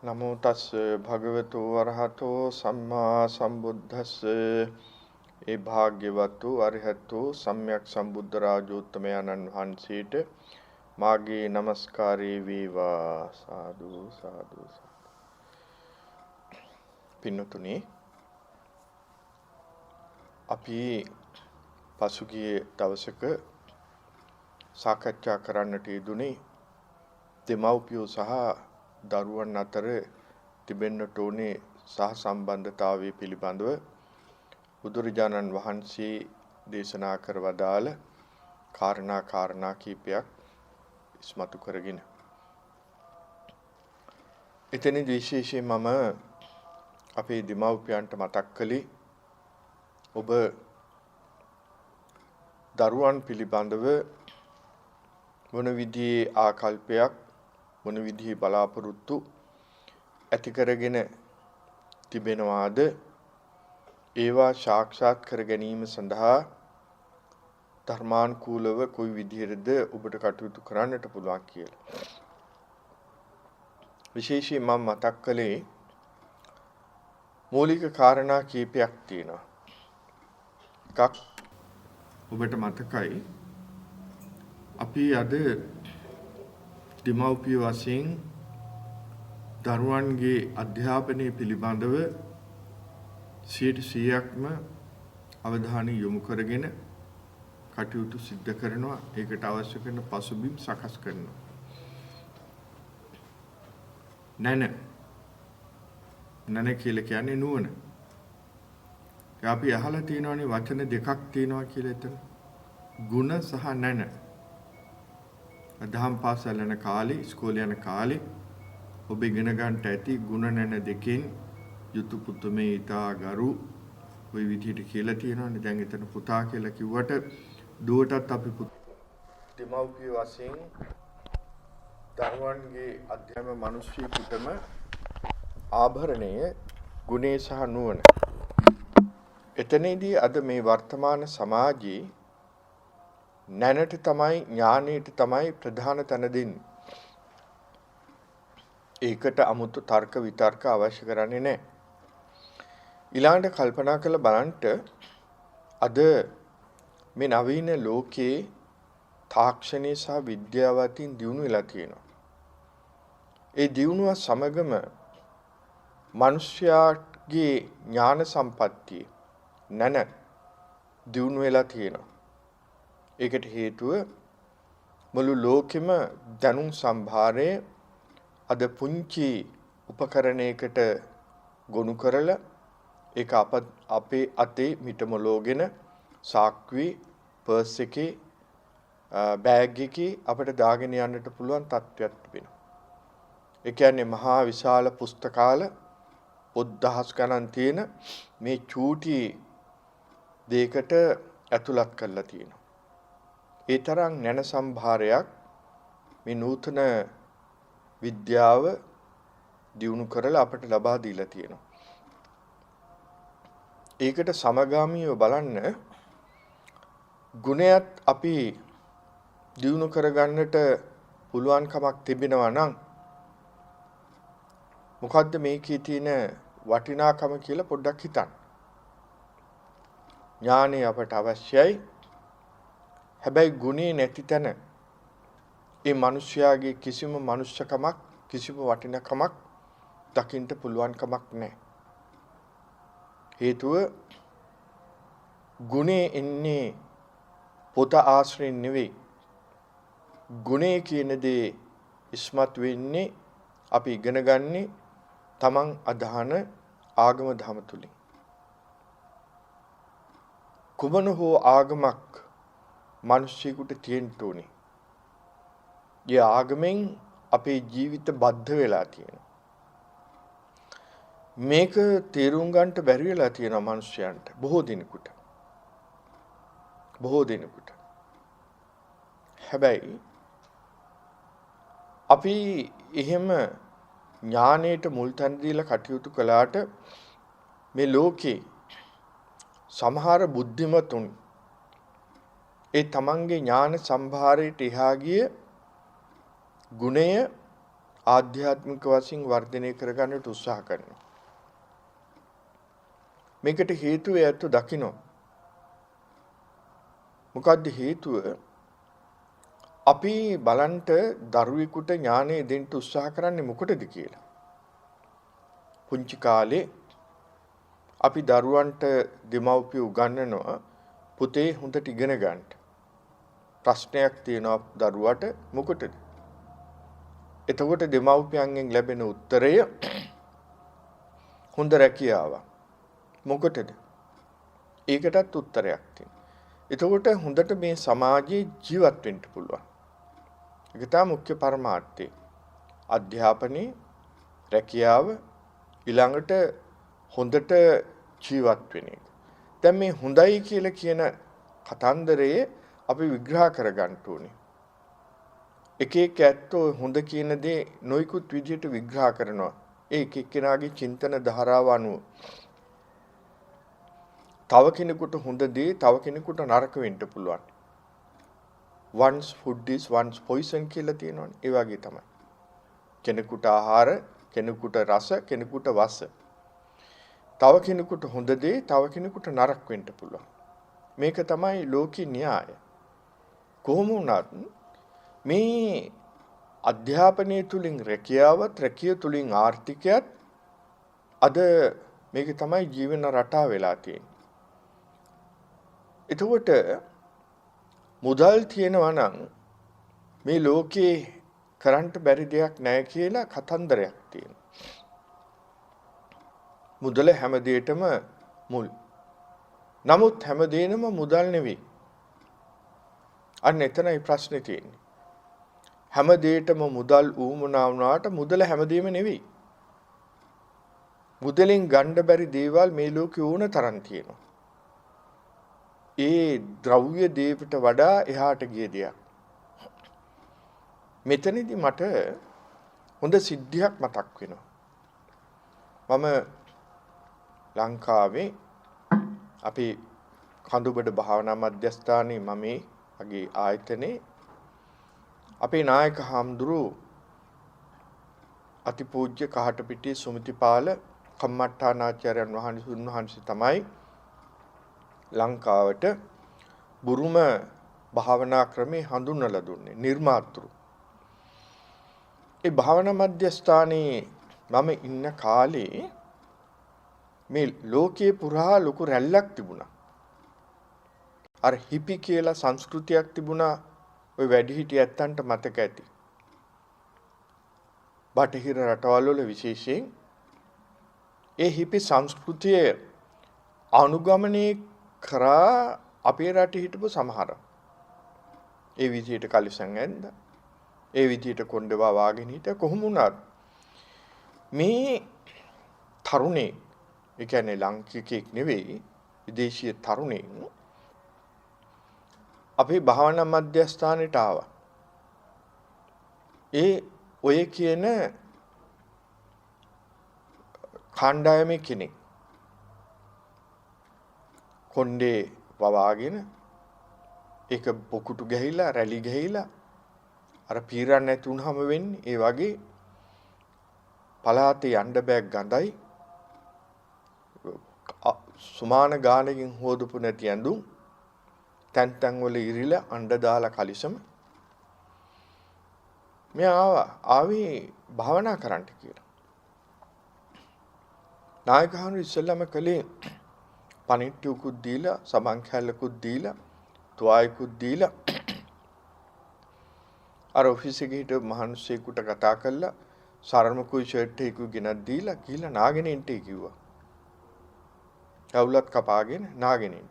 නමෝ තස් භගවතු වරහතෝ සම්මා සම්බුද්දස්ස ඒ භාග්‍යවතු අරිහතු සම්්‍යක් සම්බුද්ධ රාජෝත්තමයන්න් වහන්සේට මාගේ নমස්කාරේ වේවා සාදු සාදු පින්නතුනි අපි පසුගිය දවසක සාකච්ඡා කරන්නට යෙදුනේ දෙමව්පියෝ සහ දරුවන් අතර තිබෙන්නට ඕනේ සහ සම්බන්ධතාවය පිළිබඳව බුදුරජාණන් වහන්සේ දේශනා කර වදාළ කාරණා කීපයක් ඉස්මතු කරගෙන එතනදී විශේෂයෙන් මම අපේ දෙමව්පියන්ට මතක් කළේ ඔබ දරුවන් පිළිබඳව මොන විදිහේ ආකල්පයක් මොන විදිහේ බලාපොරොත්තු ඇති කරගෙන තිබෙනවාද ඒවා සාක්ෂාත් කර ගැනීම සඳහා ධර්මානුකූලව කොයි විදිහටද ඔබට කටයුතු කරන්නට පුළුවන් කියලා. විශේෂයෙන් මම මතක් කළේ මූලික කාරණා කීපයක් තියෙනවා. එකක් ඔබට මතකයි අපි අද දෙමව්පිය වශයෙන් දරුවන්ගේ අධ්‍යාපනය පිළිබඳව 100%ක්ම අවධානය යොමු කරගෙන කටයුතු සිද්ධ කරනවා. ඒකට අවශ්‍ය කරන පසුබිම් සකස් කරනවා. නැන කියලා කියන්නේ නුවණ. අපි අහලා තියෙනවානේ වචන දෙකක් තියෙනවා කියලා එතන. ಗುಣ සහ නැන. දහම් පාසල් යන කාලේ ඉස්කෝලේ යන කාලේ ඔබ ඉගෙන ගන්නට ඇති ಗುಣ නැන දෙකෙන් යුතු පුතුමේ ඊතා ගරු ওই විදිහට කියලා තියෙනවානේ. දැන් එතන පුතා කියලා කිව්වට දුවටත් අපි දෙමව්පිය වශයෙන් දරුවන්ගේ අධ්‍යාපන මිනිස්සුන්ටම ආභරණය ගුණේ සහ නුවණ. එතනදී අද මේ වර්තමාන සමාජයේ නැනට තමයි ඥානයට තමයි ප්‍රධාන තැන දෙන්නේ. ඒකට 아무තු තර්ක විතර්ක අවශ්‍ය කරන්නේ නැහැ. ඊළඟට කල්පනා කරලා බලන්න අද මේ නවීන ලෝකයේ තාක්ෂණය සහ විද්‍යාව අතින් දියුණු වෙලා තියෙනවා. ඒ දියුණුව සමගම මිනිස්යාගේ ඥාන සම්පත්තිය නැන දියුණු වෙලා තියෙනවා. ඒකට හේතුව මුළු ලෝකෙම දැනුම් සම්භාරයේ අද පුංචි උපකරණයකට ගොනු කරලා ඒක අපේ අතේ මිටමලෝගෙන සාක්කුවේ පර්ස් එකේ බෑග් එකේ අපිට දාගෙන යන්නට පුළුවන් තත්ත්වයක් තිබෙනවා. ඒ කියන්නේ මහා විශාල පුස්තකාල පොත් දහස් ගණන් තියෙන මේ චූටි දෙයකට ඇතුළත් කරලා තියෙනවා. ඒ තරම් නැන සම්භාරයක් මේ නූතන විද්‍යාව දියුණු කරලා අපට ලබා දීලා තියෙනවා. ඒකට සමගාමීව බලන්න ගුණයත් අපි දියුණු කරගන්නට පුළුවන්කමක් තිබෙනවා නම් මොකද්ද මේකේ තියෙන වටිනාකම කියලා පොඩ්ඩක් හිතන්න. ඥානය අපට අවශ්‍යයි. හැබැයි ගුණේ නැති තැන ඒ මිනිස්යාගේ කිසිම මනුෂ්‍යකමක් කිසිම වටිනකමක් දකින්න පුළුවන් කමක් නැහැ. හේතුව ගුණේ එන්නේ පොත ආශ්‍රයෙන් නෙවෙයි. ගුණේ කියන දේ ඉස්මතු වෙන්නේ අපි ඉගෙන ගන්නේ තමන් අදහන ආගම ධම තුලින්. කුමන හෝ ආගමක් මිනිස්සුෙකුට තියෙන්න ඕනේ. ඒ ආගමෙන් අපේ ජීවිත බද්ධ වෙලා තියෙනවා. මේක තේරුම් ගන්නට බැරි වෙලා තියෙනවා මිනිස්යන්ට බොහෝ දිනකට. හැබැයි අපි එහෙම ඥානයට මුල් තැන දීලා කටයුතු කළාට මේ ලෝකේ සමහර බුද්ධිමතුන් ඒ තමන්ගේ ඥාන සම්භාරයට එහා ගිය ගුණය ආධ්‍යාත්මික වශයෙන් වර්ධනය කරගන්නට උත්සාහ කරනවා. මේකට හේතුව ඇත්ත දකින්න. මොකද්ද හේතුව? අපි බලන්ට දරුවෙකුට ඥානෙ දෙන්න උත්සාහ කරන්නේ මොකටද කියලා. පුංචි කාලේ අපි දරුවන්ට දෙමව්පියෝ උගන්වනවා පුතේ හොඳට ඉගෙන ගන්න. ප්‍රශ්නයක් තියෙනවා දරුවට මොකටද? එතකොට දෙමව්පියන්ගෙන් ලැබෙන උත්තරය හොඳ රැකියාව. මොකටද? ඒකටත් උත්තරයක් තියෙනවා. එතකොට හොඳට මේ සමාජයේ ජීවත් වෙන්න පුළුවන්. ඒක තමයි මුඛ්‍ය පරමාර්ථය. අධ්‍යාපනයේ රැකියාව ඊළඟට හොඳට ජීවත් වෙන එක. දැන් මේ හොඳයි කියලා කියන කතන්දරයේ අපි විග්‍රහ කරගන්න ඕනේ. එක එක ඇත්තෝ හොඳ කියන දේ නොයිකුත් විදිහට විග්‍රහ කරනවා. ඒ එක එක්කෙනාගේ චින්තන ධාරාව අනුව. තව කෙනෙකුට හොඳ දේ තව කෙනෙකුට නරක වෙන්න පුළුවන්. One's food is one's poison කියලා තියෙනවනේ. ඒ වගේ තමයි. කෙනෙකුට ආහාර, කෙනෙකුට රස, කෙනෙකුට වස. තව කෙනෙකුට හොඳ දේ තව කෙනෙකුට නරක වෙන්න පුළුවන්. මේක තමයි ලෝකේ න්‍යාය. කොහොම වුණත් මේ අධ්‍යාපනයේ තුලින් රැකියාවත් රැකිය තුලින් ආර්ථිකයත් අද මේක තමයි ජීවන රටාව වෙලා තියෙන්නේ. එතකොට මුදල් තියෙනවා නම් මේ ලෝකේ කරන්ට බැරි දෙයක් නැහැ කියලා කතන්දරයක් තියෙනවා. මුදල හැම දෙයකටම මුල්. නමුත් හැම දෙයකම මුදල් නෙවෙයි. අන්න එතනයි ප්‍රශ්නේ තියෙන්නේ. හැම දෙයකටම මුදල් ඌමනා වුණාට මුදල හැමදේම නෙවෙයි. මුදලෙන් ගන්න බැරි දේවල් මේ ලෝකේ ඕන තරම් තියෙනවා. ඒ ද්‍රව්‍ය දේකට වඩා එහාට ගිය දෙයක්. මෙතනදී මට හොඳ සිද්ධියක් මතක් වෙනවා. මම ලංකාවේ අපි කඳුබඩ භාවනා මධ්‍යස්ථානයේ මම මගේ ආයතනයේ අපේ නායක හාමුදුරු අතිපූජ්‍ය කහටපිටිය සුමතිපාල කම්මට්ටානාචාර්යන් වහන්සේ තමයි ලංකාවට බුරුම භාවනා ක්‍රමේ හඳුන්වලා දුන්නේ නිර්මාතෘ. ඒ භාවනා මධ්‍යස්ථානයේ මම ඉන්න කාලේ මේ ලෝකේ පුරා ලොකු රැල්ලක් තිබුණා. අර හිපි කියලා සංස්කෘතියක් තිබුණා. ඔය වැඩිහිටිය ඇත්තන්ට මතක ඇති. බටහිර රටවල් වල විශේෂයෙන් ඒ හිපි සංස්කෘතිය අනුගමනය කරා අපේ රටේ හිටපු සමහර. ඒ විදිහට කලිසම් ඇඳ, ඒ විදිහට කොණ්ඩවා වාගෙන හිටිය කොහොම වුණත් මේ තරුණේ, ඒ කියන්නේ ලාංකිකෙක් නෙවෙයි, විදේශීය තරුණේ අපේ භාවනා මධ්‍යස්ථානෙට ආවා. ඒ ඔය කියන කණ්ඩායමේ කෙනෙක් කොණ්ඩේ වවාගෙන ඒක පොකුටු ගහිලා රැලි ගහිලා අර පීරන්න නැති වුනහම වෙන්නේ ඒ වගේ පලාතේ යන්න බෑ ගඳයි සුමාන ගානකින් හොදපු නැති ඇඳුම් තැන් තැන් වල ඉරිලා අඬ දාලා කලිසම මෙයා ආවේ භාවනා කරන්න කියලා. නායකහරු ඉස්සෙල්ලාම කලේ පණිට්ටියකුත් දීලා සබන් කැල්ලකුත් දීලා තුවායකුත් දීලා අර ඔෆිස් එකේ හිටපු මහනුස්සයෙකුට කතා කරලා සරමකුයි ෂර්ට් එකකුයි ගෙනත් දීලා කියලා නාගෙන ඉන්න කිව්වා. කවුලත් කපාගෙන නාගෙන ඉන්න.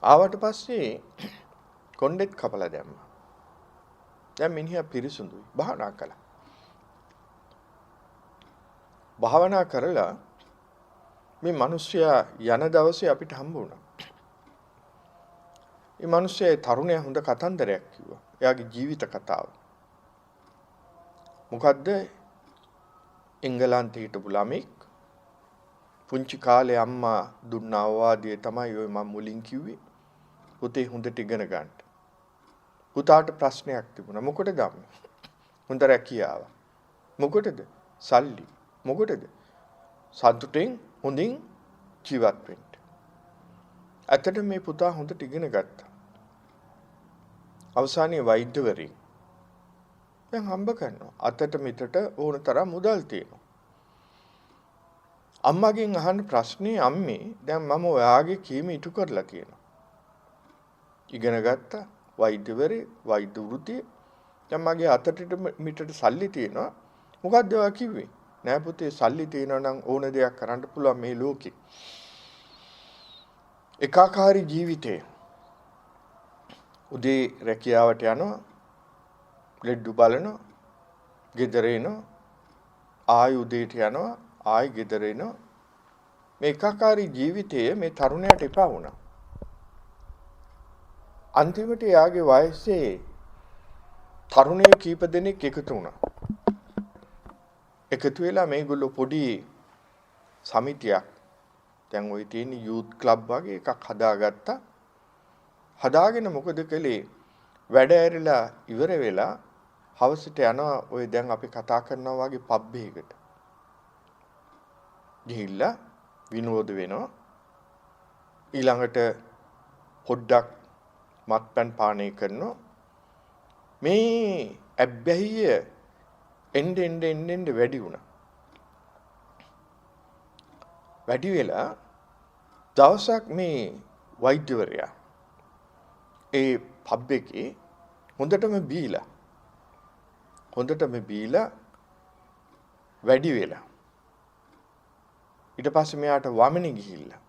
ආවට පස්සේ කොණ්ඩෙත් කපලා දැම්මා. දැන් මිනිහා පිරිසුදුයි භාවනා කළා. භාවනා කරලා මේ මිනිස්සයා යන දවසේ අපිට හම්බ වුණා. මේ මිනිස්සේ තරුණයා හොඳ කතන්දරයක් කිව්වා. එයාගේ ජීවිත කතාව. මොකද්ද? එංගලන්තේ හිටපු ළමෙක් පුංචි කාලේ අම්මා දුන්න අවවාදය තමයි ඔය මම මුලින් කිව්වේ. පුතේ හොඳට ඉගෙන ගන්න. පුතාට ප්‍රශ්නයක් තිබුණා. මොකටද අම්මේ? හොඳ රැකියාව. මොකටද? සල්ලි. මොකටද? සතුටින් හොඳින් ජීවත් වෙන්න. ඇත්තට මේ පුතා හොඳට ඉගෙන ගත්තා. අවසානයේ වෛද්‍යවරයෙක්. දැන් හම්බ කරනවා. අතට මිටට ඕන තරම් මුදල් තියෙනවා. අම්මගෙන් අහන ප්‍රශ්නේ අම්මේ දැන් මම ඔයාගේ කීම ඉටු කරලා තියෙනවා. ඉගෙන ගත්තා වෛද්‍යවරේ වෛද්‍ය වෘත්තිය. දැන් මගේ අතට මිටට සල්ලි තියෙනවා. මොකද්ද ඔයා කිව්වේ? නෑ පුතේ සල්ලි තියෙනවා නම් ඕන දෙයක් කරන්න පුළුවන් මේ ලෝකේ. ඒකාකාරී ජීවිතේ. උදේ රැකියාවට යනවා. ලෙඩ්ඩු බලනවා. ගෙදර එනවා. ආයි උදේට යනවා. ආයි ගෙදර එනවා. මේ ඒකාකාරී ජීවිතයේ මේ තරුණයාට එපා වුණා. අන්තිමට යාගේ වයසේ තරුණයෝ කීප දෙනෙක් එකතු වුණා. එකතු වෙලා මේගොල්ලෝ පොඩි සමිතියක් දැන් ওই තියෙන යූත් ක්ලබ් වගේ එකක් හදාගත්තා. හදාගෙන මොකද කළේ? වැඩ ඇරිලා ඉවර වෙලා හවසට යනවා ওই දැන් අපි කතා කරනවා වගේ පබ් එකකට. ගිහිල්ලා විනෝද වෙනවා. ඊළඟට පොඩ්ඩක් මත්පැන් පානය කරනවා. මේ ඇබ්බැහිය එන්න වැඩි වුණා. වැඩි වෙලා දවසක් මේ වෛද්‍යවරයා ඒ පබ් එකේ හොඳටම බීලා වැඩි වෙලා ඊට පස්සේ මෙයාට වමනේ ගිහිල්ලා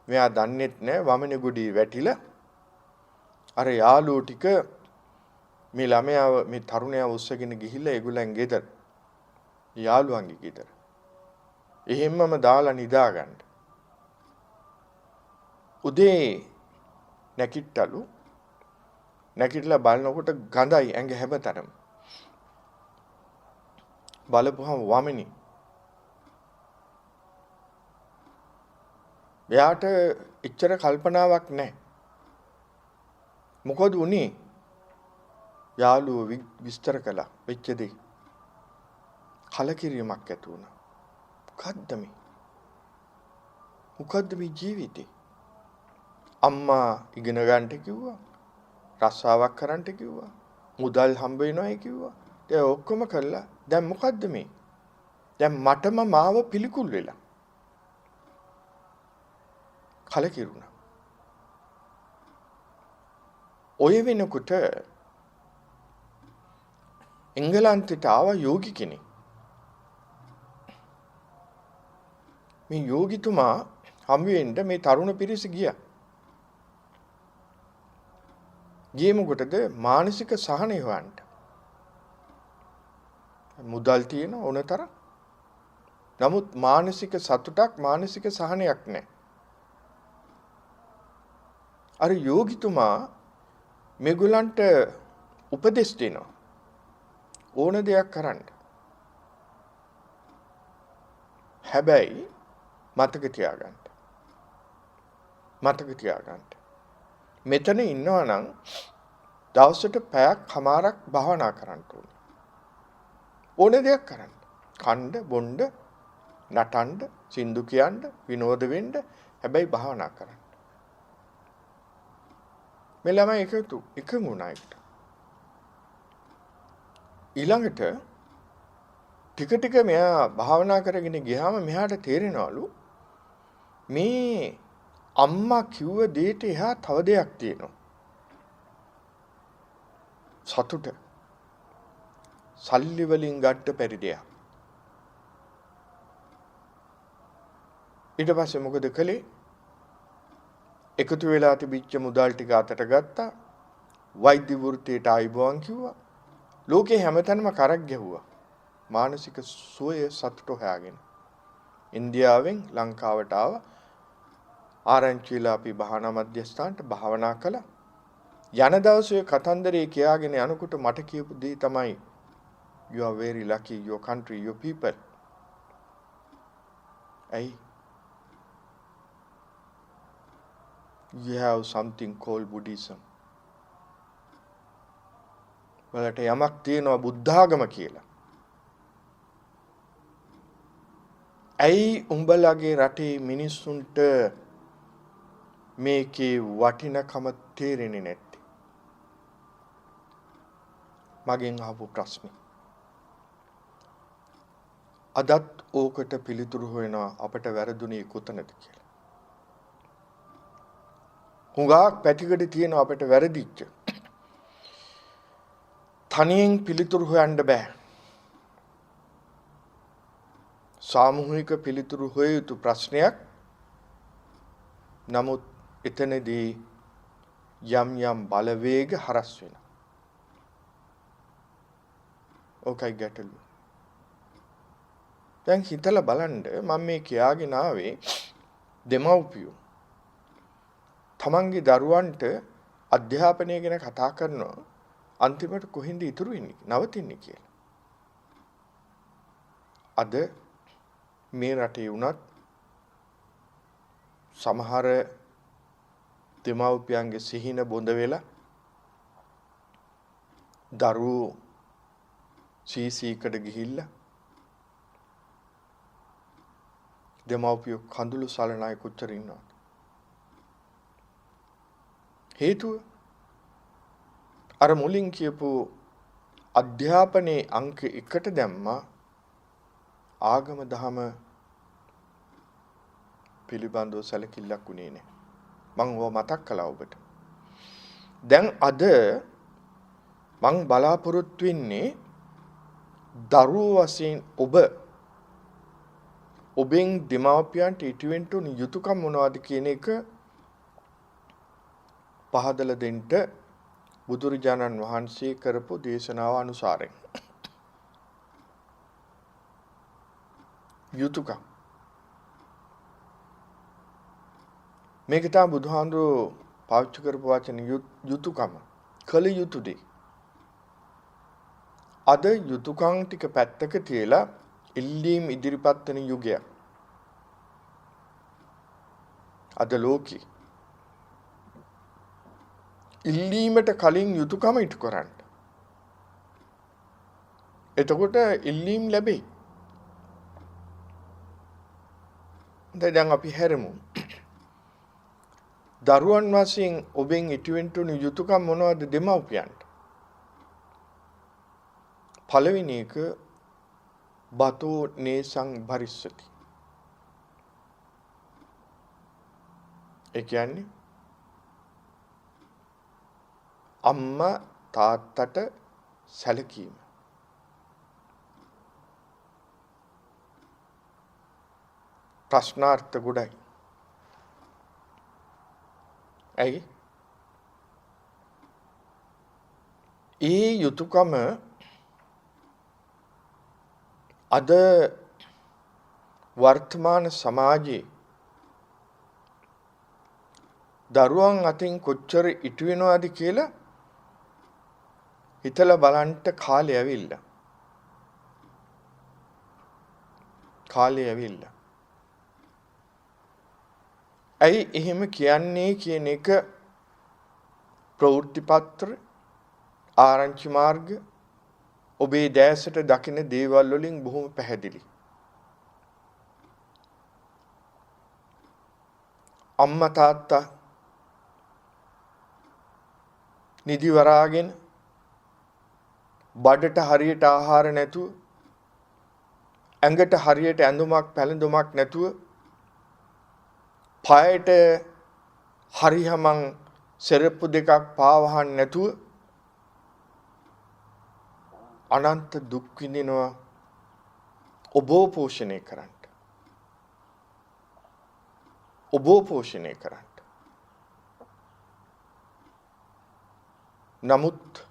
මෙයා දන්නේත් නැහැ වමනේ ගොඩේ වැටිලා අර යාළුවෝ ටික මේ ළමයාව මේ තරුණයා උස්සගෙන ගිහිල්ලා ඒගොල්ලන් ගෙදර යාළුවන්ගේ ගෙදර එහෙම්මම දාලා නිදාගන්න. උදේ නැකිට්ටලු නැකිටලා බලනකොට ගඳයි ඇඟ හැමතැනම. බලපුවම වමනේ. එයාට එච්චර කල්පනාවක් නැහැ. මොකද උනේ? යාළුවෝ විස්තර කළා වෙච්ච දේ. කලකිරීමක් ඇති වුණා. මොකද්ද මේ ජීවිතේ? අම්මා ඉගෙන ගන්නට කිව්වා. රස්සාවක් කරන්නට කිව්වා. මුදල් හම්බ වෙනවායි කිව්වා. ඒ ඔක්කොම කළා. දැන් මොකද්ද මේ? දැන් මටම මාව පිළිකුල් වෙලා. කලකිරුණා. ඔය වෙනකොට එංගලන්තයට ආවා යෝගි කෙනෙක්. මේ යෝගිතුමා හම් වෙන්න මේ තරුණ පිරිස ගියා. ගියේ මොකටද? මානසික සහනය හොයන්න. මුදල් තියෙන ඕනතර. නමුත් මානසික සතුටක් මානසික සහනයක් නැහැ. අර යෝගිතුමා මේගොල්ලන්ට උපදෙස් දෙනවා. ඕන දෙයක් කරන්න. හැබැයි මතක තියාගන්න. මෙතන ඉන්නවා නම් දවසට පැයක් හමාරක් භාවනා කරන්න ඕනේ. ඕන දෙයක් කරන්න. කණ්ඩ, බොණ්ඩ, නටන්න, සින්දු කියන්න, විනෝද වෙන්න, හැබැයි භාවනා කරන්න. මේ ළමයි එකඟ වුණා ඒකට. ඊළඟට ටික මෙයා භාවනා කරගෙන ගියාම මෙයාට තේරෙනවලු මේ අම්මා කිව්ව දෙයට එහා තව දෙයක් තියෙනවා. සතුට. සල්ලි වලින් ගන්න බැරි දෙයක්. ඊට පස්සේ මොකද කළේ? එකතු වෙලා තිබිච්ච මුදල් ටික අතට ගත්තා. වෛද්‍ය වෘත්තියට ආයිබෝන් කිව්වා. ලෝකේ හැමතැනම කරක් ගැහුවා. මානසික සුවය සතුට හොයාගෙන. ඉන්දියාවෙන් ලංකාවට ආවා. ආරංචිලා අපි භාවනා මධ්‍යස්ථානට භාවනා කළා. යන දවසේ කතන්දරේ කියාගෙන යනකොට මට කියපු දේ තමයි you are very lucky your country your people. You have something called Buddhism. වලට යමක් තියෙනවා බුද්ධාගම කියලා. ඇයි උඹලගේ රටේ මිනිස්සුන්ට මේකේ වටිනකම තේරෙන්නේ නැත්තේ? මගෙන් අහපු ප්‍රශ්නේ. අදත් ඕකට පිළිතුරු හොයනවා අපට වැරදුනේ කොතනද කියලා. හුඟක් පැතිකඩ තියෙන අපට වැරදිච්ච. තනියෙන් පිළිතුරු හොයන්න බෑ. සාමූහික පිළිතුරු හොය යුතු ප්‍රශ්නයක්. නමුත් එතනදී යම් යම් බලවේග හරස් වෙනවා. ඕකයි ගැටලුව. දැන් හිතලා බලන්න මම මේ කියාගෙන ආවේ දෙමව්පියෝ තමන්ගේ දරුවන්ට අධ්‍යාපනය ගැන කතා කරනවා අන්තිමට කොහෙන්ද ඉතුරු වෙන්නේ නවතින්නේ කියලා. අද මේ රටේ වුණත් සමහර දෙමව්පියන්ගේ සිහින බොඳ වෙලා දරුවෝ සීසීකට ගිහිල්ලා දෙමව්පියෝ කඳුළු සලන අය කොච්චර ඉන්නවද? හේතුව අර මුලින් කියපු අධ්‍යාපනයේ අංක 1ට දැම්මා ආගම දහම පිළිබඳව සැලකිල්ලක් උනේ නැහැ. මම ඕවා මතක් කළා ඔබට. දැන් අද මම බලාපොරොත්තු වෙන්නේ දරුවෝ වශයෙන් ඔබෙන් දෙමාපියන්ට ඉටුවෙන්න උන යුතුයකම් මොනවද කියන එක පහදලා දෙන්න බුදුරජාණන් වහන්සේ කරපු දේශනාව අනුසාරයෙන්. යුතුයකම් මේක තමයි බුදුහාඳුරෝ පාවිච්චි කරපු වචන යුතුයකම කල යුතු දේ. අද යුතුයකම් ටික පැත්තක තියලා ඉල්ලීම් ඉදිරිපත් වෙන යුගයක්. අද ලෝකෙ ඉල්ලීමට කලින් යුතුයකම ඉටු කරන්න. එතකොට ඉල්ලීම් ලැබෙයි. දැන් අපි හැරමු. දරුවන් වශයෙන් ඔබෙන් ඉටුවෙන්න උන යුතුයකම් මොනවද දෙමව්පියන්ට? පළවෙනි එක බතෝ නේසං භරිස්සති. ඒ කියන්නේ අම්මා තාත්තට සැලකීම. ප්‍රශ්නාර්ථ ගොඩයි. ඇයි? ඒ යුතුයකම අද වර්තමාන සමාජයේ දරුවන් අතින් කොච්චර ඉටු වෙනවද කියලා හිතලා බලන්න කාලය ඇවිල්ලා. ඇයි එහෙම කියන්නේ කියන එක ප්‍රවෘත්ති පත්‍ර ආරංචි මාර්ග ඔබේ දැසට දකින දේවල් වලින් බොහොම පැහැදිලි. අම්මා තාත්තා නිදි වරාගෙන බඩට හරියට ආහාර නැතුව ඇඟට හරියට ඇඳුමක් පැළඳුමක් නැතුව පායට හරියමං සෙරප්පු දෙකක් පාවහන් නැතුව අනන්ත දුක් විඳිනවා ඔබව පෝෂණය කරන්න. නමුත්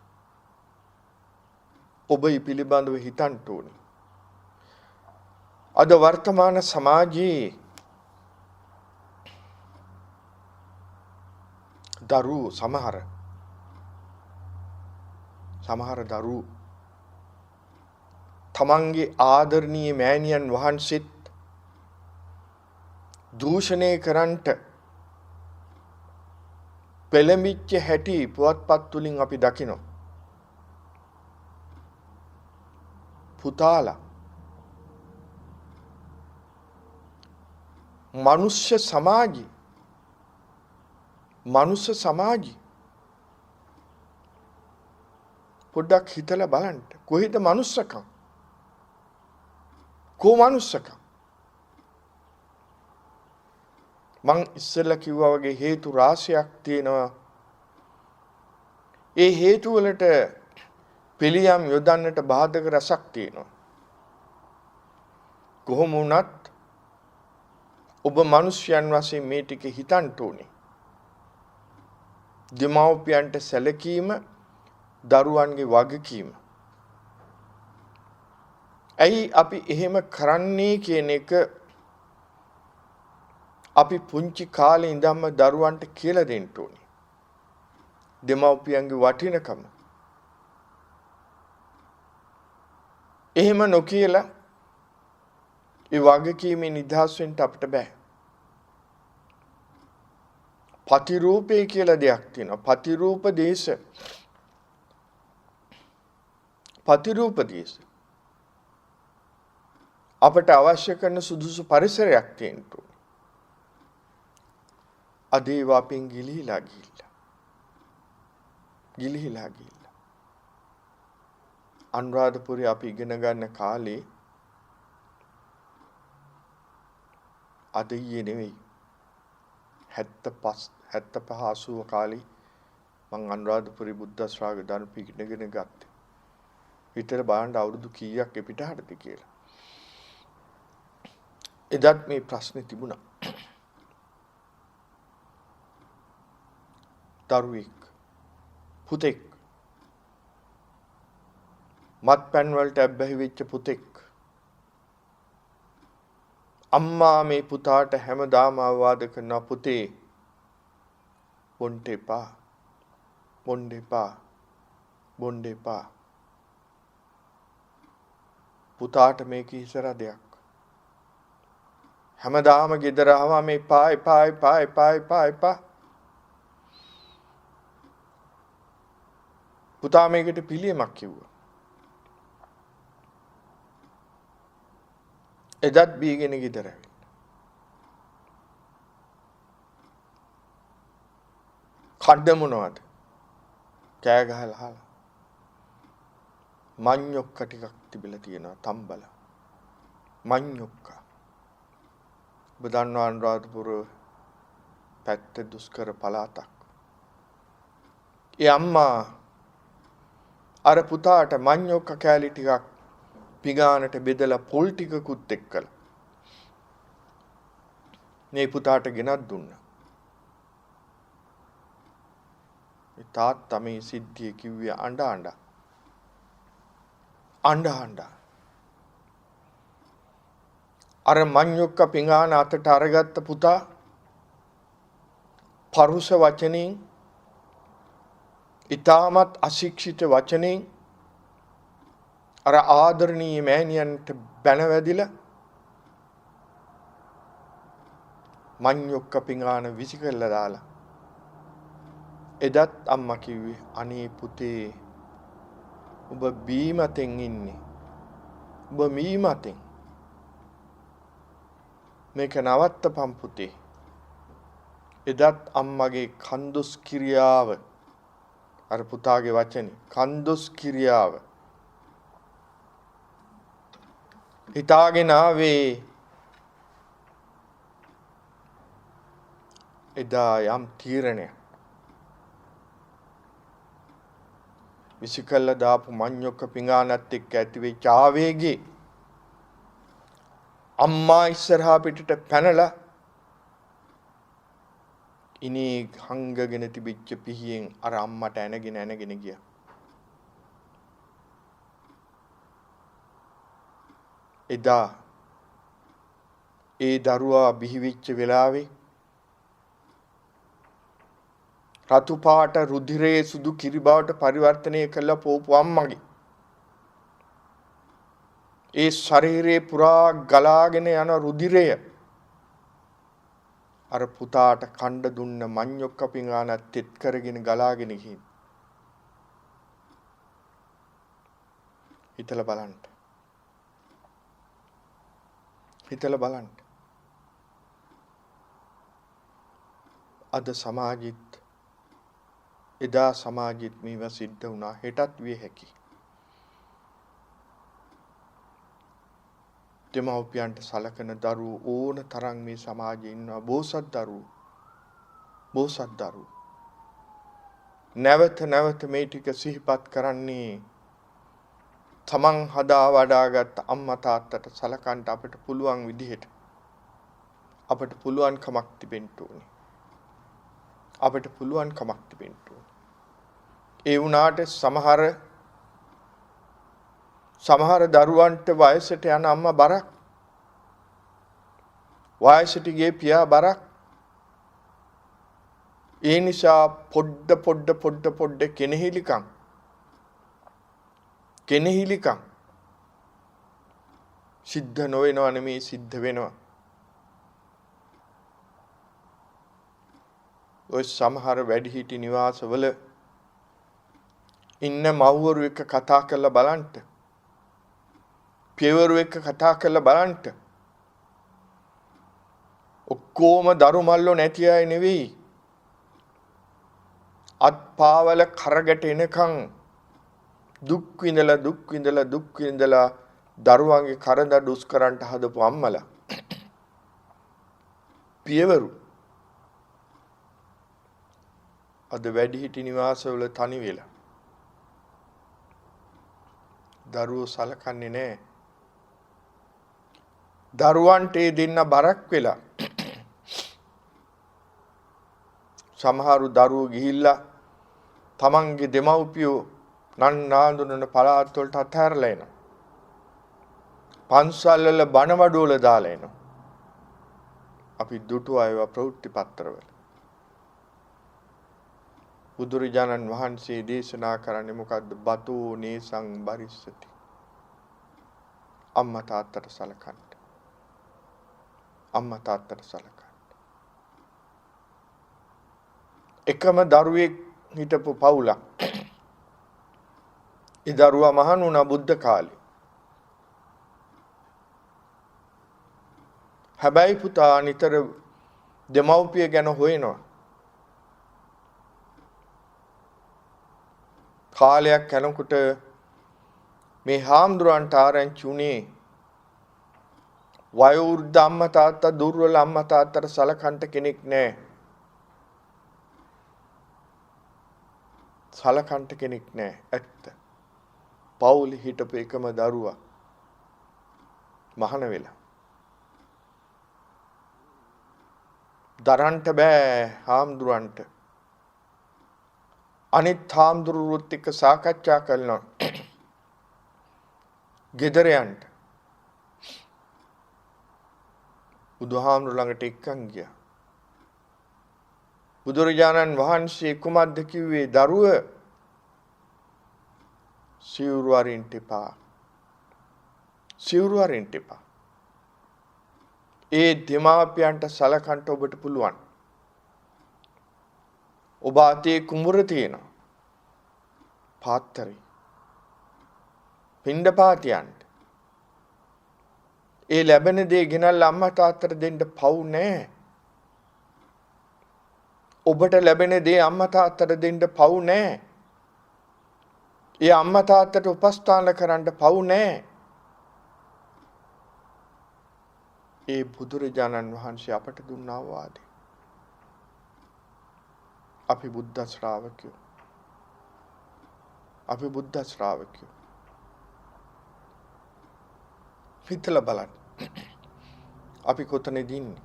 ඔබ පිළිබඳව හිතන්න ඕනේ. අද වර්තමාන සමාජයේ දරුවෝ සමහර දරුවෝ තමන්ගේ ආදරණීය මෑණියන් වහන්සේත් දූෂණය කරන්නට පෙළඹිච්ච හැටි පුවත්පත් වලින් අපි දකිනවා. පුතාලා මනුෂ්‍ය සමාජي පොඩ්ඩක් හිතලා බලන්න. කොහෙද මනුස්සකම්? මනුස්සකම්? මං ඉස්සෙල්ලා කිව්වා වගේ හේතු රාශියක් තියෙනවා. ඒ හේතු වලට පිළියම් යොදන්නට බාධක රසක් තියෙනවා. කොහොම වුණත් ඔබ මිනිස්යන් වශයෙන් මේ ටික හිතන්න ඕනේ. දෙමව්පියන්ට සැලකීම දරුවන්ගේ වගකීම. ඇයි අපි එහෙම කරන්නේ කියන එක අපි පුංචි කාලේ ඉඳන්ම දරුවන්ට කියලා දෙන්න ඕනේ. දෙමව්පියන්ගේ වටිනකම. එහෙම නොකියලා ඒ වගකීමේ නිදහස් වෙන්න අපිට බෑ. පතිරූපේ කියලා දෙයක් තියෙනවා. පතිරූප දේශ. අපට අවශ්‍ය කරන සුදුසු පරිසරයක් තියෙන්න ඕනේ. අද ඒවා අපෙන් ගිලිහිලා ගිහිල්ලා. අනුරාධපුරේ අපි ඉගෙන ගන්න කාලේ අද ඊයේ නෙවෙයි 75 80 කාලේ මං අනුරාධපුරේ බුද්ධ ශ්‍රාවක ධර්ම ඉගෙන ගත්තේ. හිතලා බලන්න අවුරුදු කීයක් පිටහටද කියලා. එදත් මේ ප්‍රශ්නේ තිබුණා. දරුවෙක් පුතෙක් මත්පැන් වලට ඇබ්බැහි වෙච්ච පුතෙක් අම්මා මේ පුතාට හැමදාම අවවාද කරන පුතේ බොන්න එපා පුතාට මේක ඉස්සර දෙයක් හැමදාම ගෙදර ආවම එපා පුතා මේකට පිළියමක් කිව්වා. එදත් බීගෙන ගෙදර කඩ මොනවද? කෑ ගහලා මඤ්ඤොක්ක ටිකක් තිබිලා තියෙනවා තම්බල. මඤ්ඤොක්ක. බදන්වා අනුරාධපුර පැත්ත දුෂ්කර පළාතක්. ඒ අම්මා අර පුතාට මඤ්ඤොක්ක කෑලි ටිකක් පිගානට බෙදලා පොල් ටිකකුත් එක්කලා මේ පුතාට ගෙනත් දුන්නා. ඒ තාත්තා මේ සිද්ධිය කිව්වේ අඬ අර මඤ්ඤොක්ක පිඟාන අතට අරගත්ත පුතා පරුෂ වචනෙන් ඊටමත් අශික්ෂිත වචනෙන් අර ආදරණීය මෑණියන්ට බැනවැදිලා මඤ්ඤොක්ක පිඟාන විසිකලා දාලා එදත් අම්මා කිව්වේ අනේ පුතේ ඔබ බීමතෙන් ඉන්නේ. ඔබ මීමතෙන්. මේක නවත්තපන් පුතේ. එදත් අම්මගේ කන්දොස් කිරියාව අර පුතාගේ වචනේ කන්දොස් කිරියාව හිතාගෙන ආවේ එදා යම් තීරණයක් විසිකල්ලා දාපු මඤ්ඤොක්ක පිඟානත් එක්ක ඇතිවෙච්ච ආවේගේ අම්මා ඉස්සරහා පිටට පැනලා ඉනී හංගගෙන තිබිච්ච පිහියෙන් අර අම්මට ඇනගෙන ගියා. එදා ඒ දරුවා බිහිවෙච්ච වෙලාවේ රතු පාට රුධිරයේ සුදු කිරි බවට පරිවර්තනය කළ පෝපු අම්මගේ ඒ ශරීරේ පුරා ගලාගෙන යන රුධිරය අර පුතාට කණ්ඩ දුන්න මඤ්ඤොක්ක පිඟානත් තෙත් කරගෙන ගලාගෙන හිතලා බලන්න. හිතලා බලන්න. අද සමාජෙත් එදා සමාජෙත් මේවා සිද්ධ වුණා. හෙටත් විය හැකි. දෙමව්පියන්ට සලකන දරුවෝ ඕන තරම් මේ සමාජයේ ඉන්නවා. බෝසත් දරුවෝ. බෝසත් දරුවෝ. නැවත නැවත මේ ටික සිහිපත් කරන්නේ තමන් හදා වඩාගත් අම්මා තාත්තට සලකන්න අපිට පුළුවන් විදිහට. අපිට පුළුවන් කමක් තිබෙන්න ඕනේ. අපිට පුළුවන් කමක් තිබෙන්න ඕනේ. ඒ වුණාට සමහර දරුවන්ට වයසට යන අම්මා බරක්. වයසට ගිය පියා බරක්. ඒ නිසා පොඩ්ඩ කෙනෙහිලිකම් සිද්ධ නොවෙනව නෙමේ සිද්ධ වෙනවා. ඔය සමහර වැඩිහිටි නිවාසවල ඉන්න මව්වරු එක්ක කතා කරලා බලන්න. පියවරු එක්ක කතා කරලා බලන්න. ඔක්කොම දරු මල්ලෝ නැති අය නෙවෙයි. අත්පාවල කරගට එනකන් දුක් විඳලා දරුවන්ගේ කරදර දුෂ්කරන්ට හදපු අම්මලා. පියවරු අද වැඩිහිටි නිවාසවල තනි වෙලා. දරුවෝ සලකන්නේ නැහැ. දරුවන්ට දෙන්න බරක් වෙලා. සමහරු දරුවෝ ගිහිල්ලා තමන්ගේ දෙමව්පියෝ නන්නාඳුනන පළාත් වලට අතහැරලා එනවා. පන්සල් වල බණ වඩුවල දාලා එනවා. අපි දුටුවා ඒවා ප්‍රවෘත්ති පත්‍රවල. බුදුරජාණන් වහන්සේ දේශනා කරන්නේ මොකද්ද? බතෝ නේසං බරිස්සති. අම්මා තාත්තට සලකන්න. අම්මා තාත්තට සලකන්න. එකම දරුවෙක් හිටපු පවුලක්. ඒ දරුවා මහණ වුණා බුද්ධ කාලේ. හැබැයි පුතා නිතර දෙමව්පිය ගැන හොයනවා. කාලයක් යනකොට මේ හාමුදුරන්ට ආරංචි උනේ වයෝවෘද්ධ අම්මා තාත්තා දුර්වල අම්මා තාත්තට සලකන්න කෙනෙක් නැහැ. සලකන්න කෙනෙක් නැහැ. ඇත්ත. පවුලේ හිටපු එකම දරුවා මහාන වෙලා. දරන්ට බෑ හාමුදුරන්ට. අනිත් හාමුදුරුවොත් එක්ක සාකච්ඡා කරනවා. ගෙදර යන්න. බුදුහාමුදුර ළඟට එක්කන් ගියා. බුදුරජාණන් වහන්සේ කුමද්ද කිව්වේ? දරුව සිවුරු අරින්න එපා. සිවුරු අරින්න එපා. ඒ දෙමාපියන්ට සලකන්න ඔබට පුළුවන්. ඔබ අතේ කුඹුර තියෙනවා. පාත්තරේ. පින්ඩපාත යන්න. ඒ ලැබෙන දේ ගෙනල්ලා අම්මා තාත්තට දෙන්න පව් නැහැ. ඔබට ලැබෙන දේ අම්මා තාත්තට දෙන්න පව් නැහැ. ඒ අම්මා තාත්තට උපස්ථාන කරන්න පව් නැහැ. ඒ බුදුරජාණන් වහන්සේ අපට දුන්නා වාදේ. අපි බුද්ධ ශ්‍රාවකයෝ. අපි බුද්ධ ශ්‍රාවකයෝ. හිතලා බලන්න. අපි කොතනද ඉන්නේ?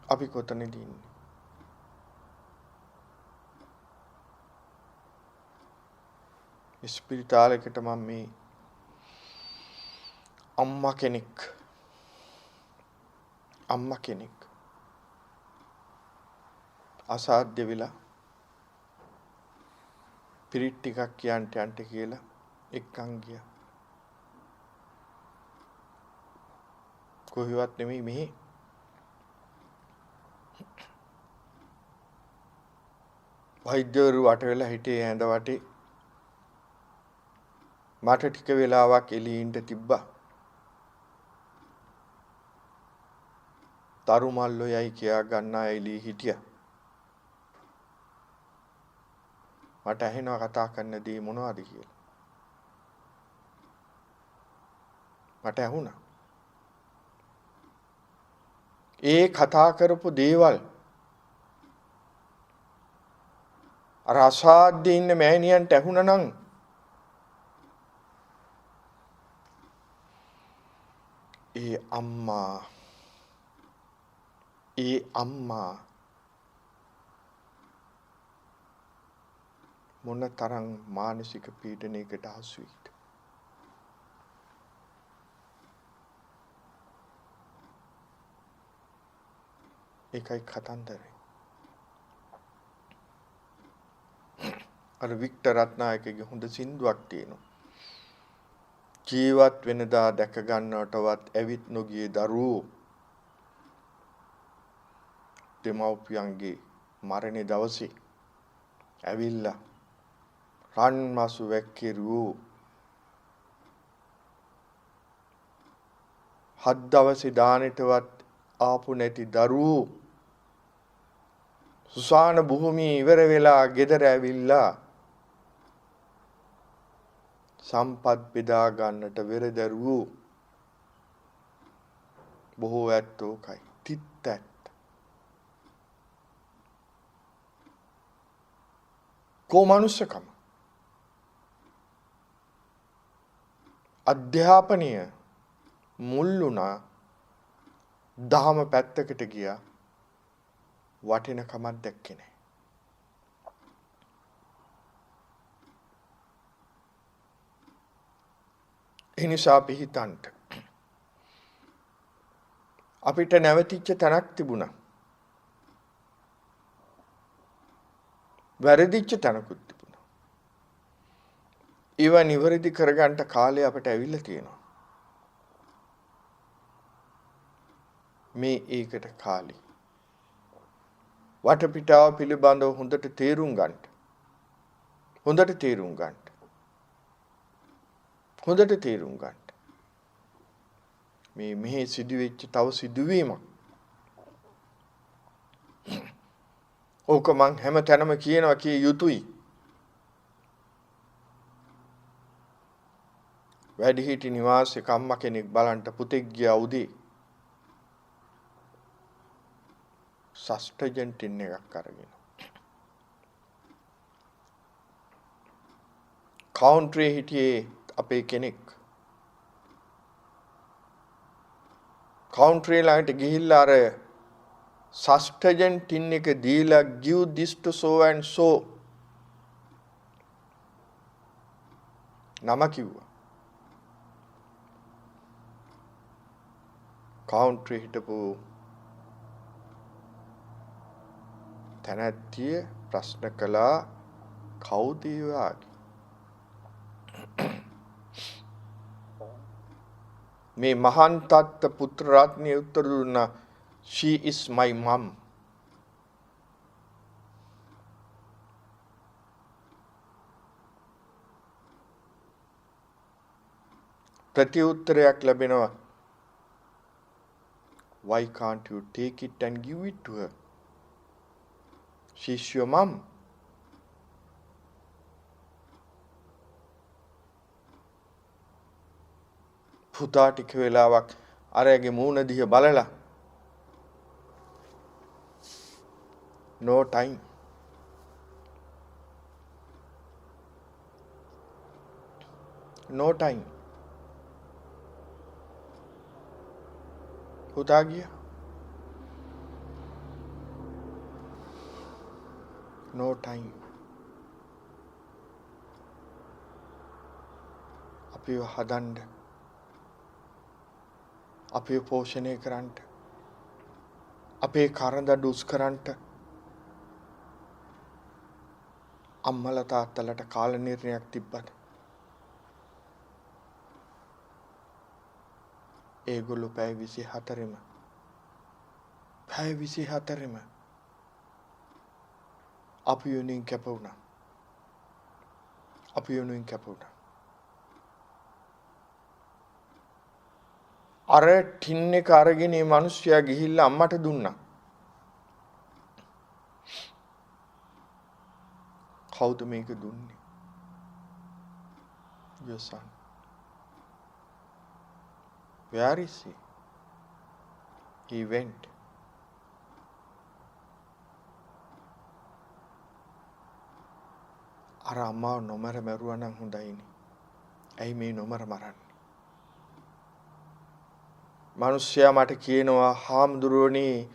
අපි කොතනද ඉන්නේ? ස්පිරිතාලයකට මම මේ අම්මා කෙනෙක් අසාධ්‍ය වෙලා පිරිත් ටිකක් කියන්ට කියලා එක්කන් ගියා. කොහෙවත් නෙමෙයි මෙහි. වෛද්‍යවරු වට වෙලා හිටියේ ඇඳ වටේ. මට ටික වෙලාවක් එළියේ ඉඳ තිබ්බා. තරු මල්ලෝ යයි කියා ගන්නා එළී හිටියා. මට ඇහෙනවා කතා කරන දේ මොනවද කියලා. මට ඇහුණා. ඒ කතා කරපු දේවල් අර අසාධ්‍ය ඉන්න මෑණියන්ට ඇහුණා නම් ඒ අම්මා මොන තරම් මානසික පීඩනයකට හසු වෙයිද? ඒකයි කතන්දරේ. අර වික්ටර් රත්නායකගේ හොඳ සින්දුවක් තියෙනවා. ජීවත් වෙනදා දැක ගන්නවටවත් ඇවිත් නොගියේ දරුවෝ දෙමව්පියන්ගේ මරණේ දවසේ ඇවිල්ලා රන්මසු වැක්කිරුවෝ 7 දවසේ දානෙටවත් ආපු නැති දරුවෝ සුසාන භූමිය ඉවර වෙලා ගෙදර ඇවිල්ලා සම්පත් බෙදා ගන්නට වෙරදරුවෝ බොහෝ ඇත්තෝ කයි තිත් ඇත්ත. කෝ මනුස්සකම අධ්‍යාපනය මුල් වුණා, දහම පැත්තකට ගියා, වටිනකමක් දැක්කේ නැහැ. ඒ නිසා අපි හිතන්ට අපිට නැවතිච්ච තැනක් තිබුණා. වැරදිච්ච තැනකුත් තිබුණා. ඒවා නිවැරදි කරගන්න කාලය අපිට ඇවිල්ලා තියෙනවා. මේ ඒකට කාලේ වටපිටාව පිළිබඳව හොඳට තේරුම් ගන්න. හොඳට තේරුම් ගන්න. මේ මෙහි සිදුවෙච්ච තව සිදුවීමක්. ඕක මං හැම තැනම කියනවා කිය යුතුයි. වැඩිහිටි නිවාසයක අම්මා කෙනෙක් බලන්ට පුතෙක් ගියා උදේ සස්ටජන් ටින් එකක් අරගෙන. කවුන්ට්‍රේ හිටියේ අපේ කෙනෙක්. කවුන්ට්‍රේ ළඟට ගිහිල්ලා අර සස්ටජන් ටින් එක දීලා give this to so and so නම කිව්වා. කවුන්ට්‍රේ හිටපු තැනැත්තිය ප්‍රශ්න කළා කවුද ඒ වාගේ? මේ මහන්තත්ත පුත්‍ර රත්නිය උත්තර දුන්නා she is my mom. ප්‍රති උත්තරයක් ලැබෙනවා why can't you take it and give it to her? She's your mom. පුතා ටික වෙලාවක් අරයාගේ මූණ දිහා බලලා no time. පුතා ගියා. no time. අපිව හදන්න, අපිව පෝෂණය කරන්න, අපේ කරදඬු උස් කරන්න අම්මලා තාත්තලාට කාල නිර්ණයක් තිබ්බද? ඒගොල්ලෝ පැය 24ෙම අපි වෙනුවෙන් කැප වුණා. අර ටින් එක අරගෙන මේ මිනිස්සයා ගිහිල්ලා අම්මට දුන්නා. කවුද මේක දුන්නේ? Your son. Where is he? He went. අර අම්මාව නොමර මරුවා නම් හොඳයිනේ. ඇයි මේ නොමර මරන්නේ? මිනිස්සයා මට කියනවා හාමුදුරුවනේ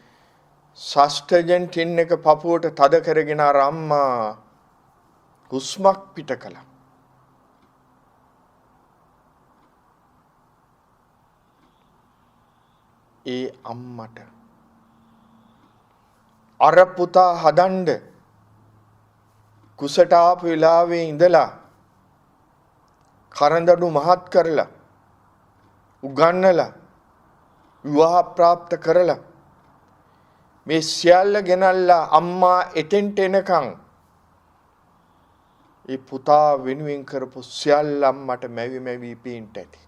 සස්ටජන් ටින් එක පපුවට තද කරගෙන අර අම්මා හුස්මක් පිට කළා. ඒ අම්මට අර පුතා හදන්න කුසට ආපු වෙලාවේ ඉඳලා කරඬු මහත් කරලා උගන්නලා විවාහ ප්‍රාප්ත කරලා මේ සියල්ල ගෙනල්ලා අම්මා එතෙන්ට එනකන් ඒ පුතා වෙනුවෙන් කරපු සියල්ල අම්මට මැවි මැවි පීන්ට ඇති.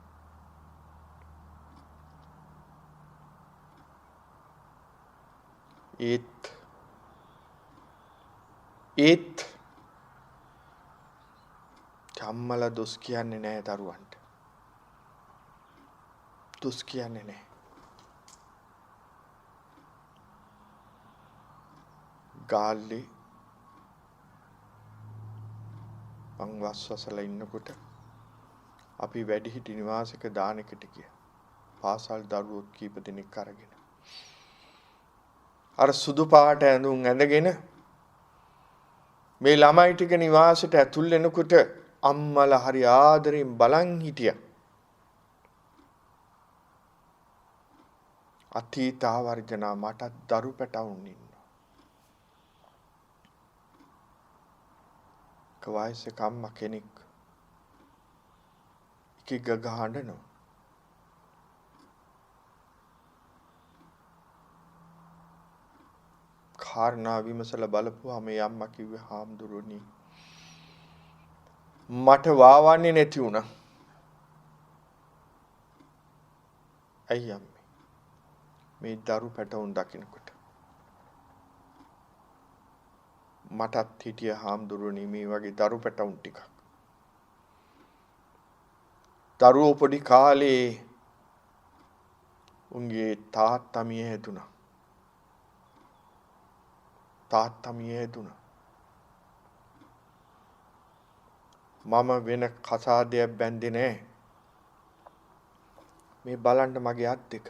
ඒත් අම්මලා දොස් කියන්නේ නැහැ දරුවන්ට. දොස් කියන්නේ නැහැ. ගාල්ලේ මං වස්වසල ඉන්නකොට අපි වැඩිහිටි නිවාසයක දානෙකට ගියා. පාසල් දරුවෝ කීප දෙනෙක් අරගෙන. අර සුදු පාට ඇඳුම් ඇඳගෙන මේ ළමයි ටික නිවාසයට ඇතුල් වෙනකොට අම්මලා හරි ආදරෙන් බලන් හිටියා. අතීත ආවර්ජනා මට දරු පැටවුන් ඉන්නවා. වයසක අම්මා කෙනෙක් එක ගහඬනවා. කාරණා විමසලා බලපුවා මේ අම්මා කිව්වේ හාමුදුරුවනේ මට වාවන්නේ නැති වුණා. ඇයි අම්මේ මේ දරු පැටවුන් දකින්නකොට මටත් හිටිය හාමුදුරුවනේ මේ වගේ දරු පැටවුන් ටිකක්. දරුවෝ පොඩි කාලේ උන්ගේ තාත්තා මිය හැදුනා. මම වෙන කසාදයක් බැන්දේ නෑ. මේ බලන්න මගේ අත් දෙක.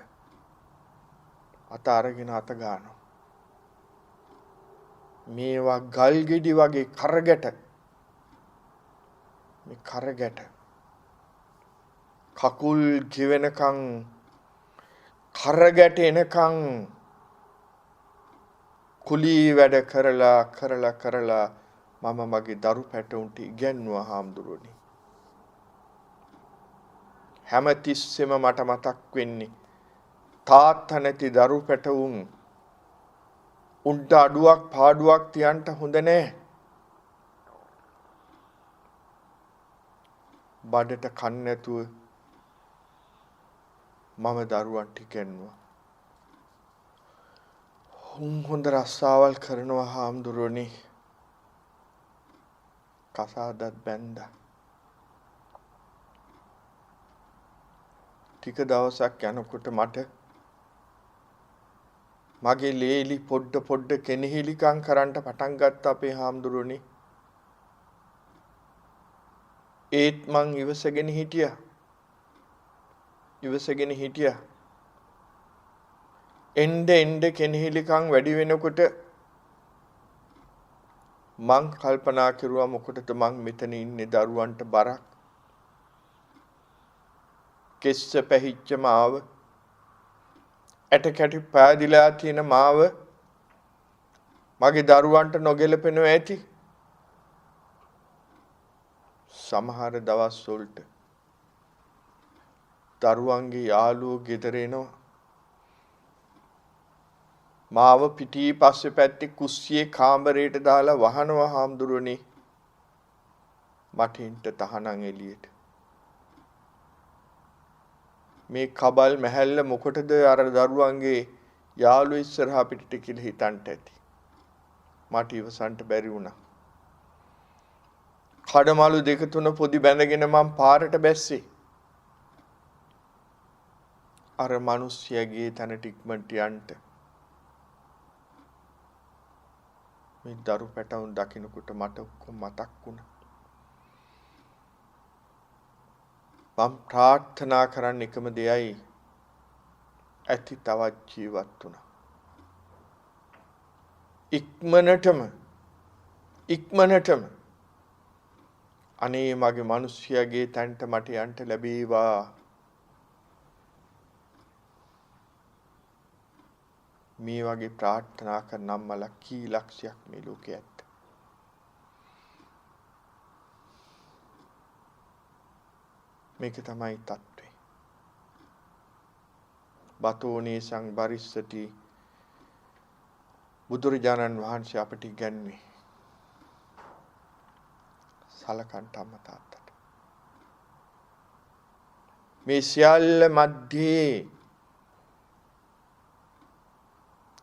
අත අරගෙන අත ගන්නවා. මේවා ගල් ගෙඩි වගේ කරගැට. මේ කරගැට. කකුල් ගෙවෙනකන් කරගැට එනකන් කුලී වැඩ කරලා මම මගේ දරු පැටවුන්ට ඉගැන්නුවා හාමුදුරුවනේ. හැමතිස්සෙම මට මතක් වෙන්නේ තාත්තා නැති දරු පැටවුන් උන්ට අඩුවක් පාඩුවක් තියන්න හොඳ නෑ. බඩට කන්න නැතුව මම දරුවන්ට ඉගැන්නුවා. හොඳ රස්සාවල් කරනවා හාමුදුරුවනේ. කසාදත් බැන්දා. ටික දවසක් යනකොට මට මගේ ලේලි පොඩ්ඩ කෙනෙහිලිකම් කරන්න පටන් ගත්ත අපේ හාමුදුරුවනේ. ඒත් මං ඉවසගෙන හිටියා. එnde කෙනෙහිලිකම් වැඩි වෙනකොට මං කල්පනා කරුවා මොකටද මං මෙතන ඉන්නේ දරුවන්ට බරක්. කෙස්ස පැහිච්ච මාව ඇට කැටි පෑදිලා තියෙන මාව මගේ දරුවන්ට නොගැලපෙනවා ඇති. සමහර දවස් වලට දරුවන්ගේ යාළුවෝ ගෙදර එනවා. මාව පිටී පස්සේ පැත්තේ කුස්සියේ කාමරයට දාලා වහනවා හාමුදුරුවනේ. මට ඉන්න තහනම් එළියට. මේ කබල් මැහැල්ල මොකටද අර දරුවන්ගේ යාළුවෝ ඉස්සරහා පිටට කියලා හිතන්ට ඇති. මට ඉවසන්ට බැරි වුණා. කඩමාළු දෙක තුන පොඩි බැඳගෙන මම පාරට බැස්සේ. අර මිනිස්සයාගේ තැනට ඉක්මනට යන්න. මේ දරු පැටවුන් දකින්නකොට මට ඔක්කොම මතක් වුණා. මම ප්‍රාර්ථනා කරන්න එකම දෙයයි ඇති තවත් ජීවත් වුණා. ඉක්මනටම අනේ මගේ මිනිස්යාගේ තැනට මට යන්න ලැබේවා. මේ වගේ ප්‍රාර්ථනා කරන අම්මලා කී ලක්ෂයක් මේ ලෝකේ ඇත්ත. මේක තමයි තත්ත්වය. බතෝනේ සංබරිස්සති බුදුරජාණන් වහන්සේ අපට ඉගැන්වුවේ සලකන්ට අම්මා තාත්තට. මේ සියල්ල මැද්දේ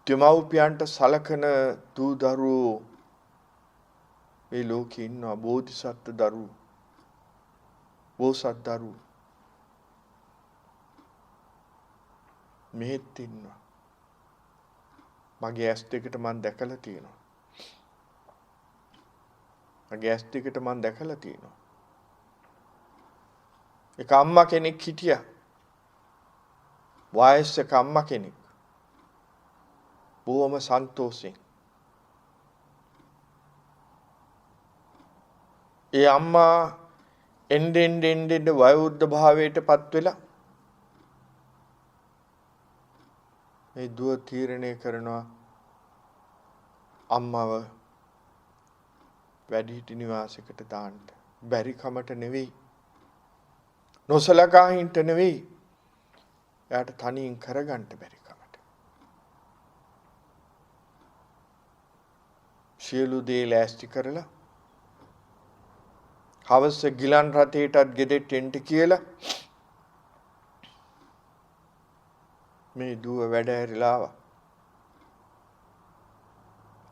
දෙමව්පියන්ට සලකන දූ දරුවෝ මේ ලෝකේ ඉන්නවා. බෝධිසත්ව දරුවෝ, බෝසත් දරුවෝ මෙහෙත් ඉන්නවා. මගේ ඇස් දෙකට මම දැකලා තියෙනවා. එක අම්මා කෙනෙක් හිටියා. වයස්ක අම්මා කෙනෙක්. බොහොම සන්තෝෂෙන්. ඒ අම්මා එන්නෙන් වයෝවෘද්ධ භාවයට පත් වෙලා මේ දුව තීරණය කරනවා අම්මව වැඩිහිටි නිවාසයකට දාන්න. බැරි කමට නෙවෙයි, නොසලකා හින්ට නෙවෙයි, එයාට තනියෙන් කරගන්න බැරි කමට. සියලු දේ ලෑස්ති කරලා හවස ගිලන් රථයටත් ගෙදෙට්ට එන්න කියලා මේ දුව වැඩ ඇරිලා ආවා.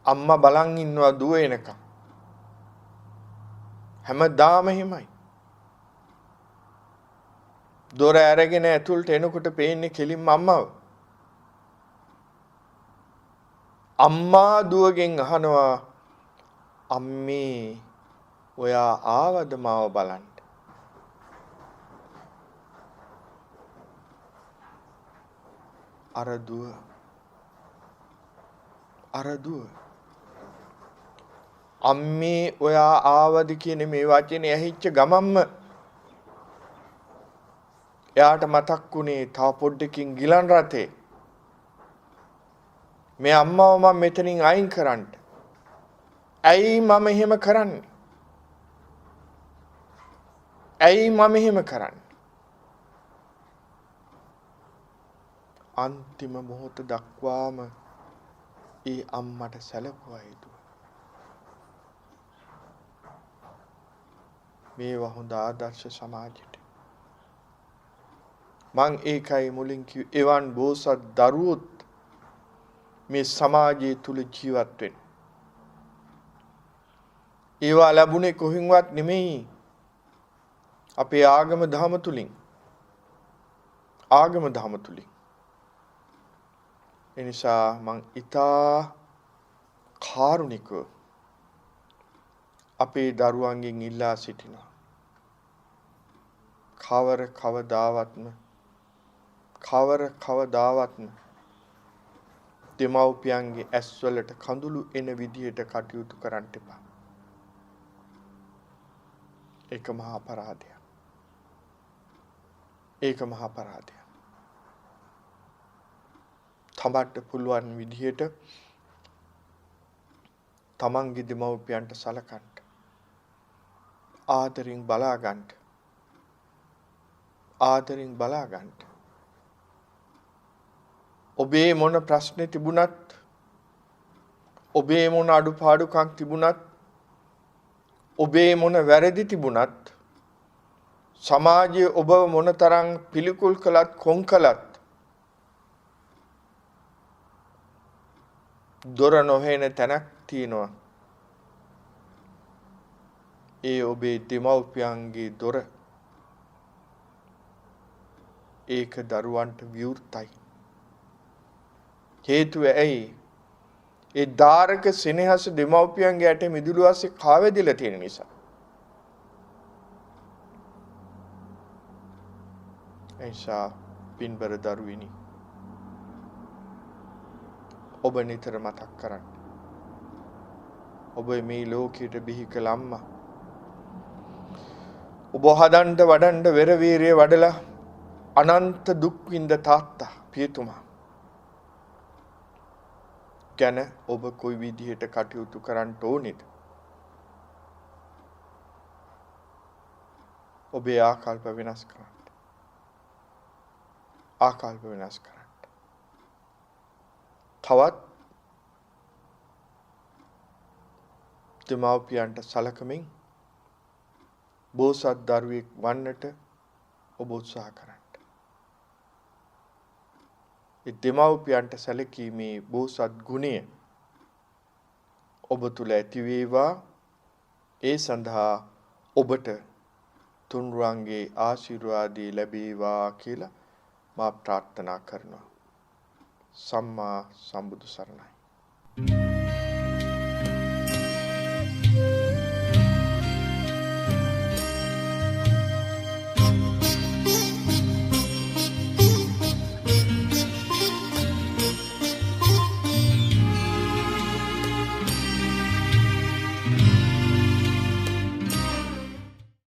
අම්මා බලන් ඉන්නවා දුව එනකම්. හැමදාම එහෙමයි. දොර ඇරගෙන ඇතුළට එනකොට පේන්නේ කෙලින්ම අම්මව. අම්මා දුවගෙන් අහනවා අම්මේ ඔයා ආවද මාව බලන්න? අර දුව අම්මේ ඔයා ආවද කියන මේ වචනේ ඇහිච්ච ගමම්ම එයාට මතක් වුණේ තව පොඩ්ඩකින් ගිලන් රථේ මේ අම්මව මම මෙතනින් අයින් කරන්න. ඇයි මම එහෙම කරන්නේ? අන්තිම මොහොත දක්වාම ඒ අම්මට සැලකුවා යුතුය. මේවා හොඳ ආදර්ශ සමාජයට. මං ඒකයි මුලින් කිව්වේ එවන් බෝසත් දරුවොත් මේ සමාජය තුල ජීවත් වෙන්න. ඒවා ලැබුණේ කොහින්වත් නෙමෙයි. අපේ ආගම ධර්ම තුලින්. එනිසා මං ඊතා කාරුණිකව අපේ දරුවන්ගෙන් ඉල්ලා සිටිනවා. කවර කවදාවත්ම දෙමව්පියන්ගේ ඇස්වලට කඳුළු එන විදියට කටයුතු කරන්න එපා. ඒක මහා අපරාධයක්. තමන්ට පුළුවන් විදිහට තමන්ගේ දෙමව්පියන්ට සලකන්න, ආදරෙන් බලා ගන්න. ඔබේ මොන ප්‍රශ්නේ තිබුණත්, ඔබේ මොන අඩුපාඩුකම් තිබුණත්, ඔබේ මොන වැරදි තිබුණත් සමාජයේ ඔබ මොනතරම් පිළිකුල් කළත් කොන් කළත් දොර නොහෙන තැනක් තියෙනවා. ඒ ඔබේ දෙමව්පියන්ගේ දොර. ඒක දරුවන්ට විවෘතයි. හේතුව ඇයි? ඒ දාරක සෙනෙහස දෙමව්පියන්ගේ ඇට මිදුළු ආසේ කාවැදිලා තියෙන නිසා. එයිසා පින්බර දරුවිනි ඔබ නිතර මතක් කරන්න. ඔබ මේ ලෝකයට බිහි කළ අම්මා. ඔබ හදන්න වඩන්න වෙර වීරිය වඩලා අනන්ත දුක් විඳ තාත්තා පියතුමා ගැන ඔබ කොයි විදිහට කටයුතු කරන්න ඕනේද? ඔබේ ආකල්ප වෙනස් කරන්න. ආකල්ප වෙනස් කරන්න. තවත් දෙමව්පියන්ට සලකමින් බෝසත් දරුවෙක් වන්නට ඔබ උත්සාහ කරන්න. ඒ දෙමව්පියන්ට සැලකීමේ බෝසත් ගුණය ඔබ තුල ඇති වේවා. ඒ සඳහා ඔබට තුන්රුවන්ගේ ආශිර්වාදය ලැබේවා කියලා මා ප්‍රාර්ථනා කරනවා. සම්මා සම්බුදු සරණයි.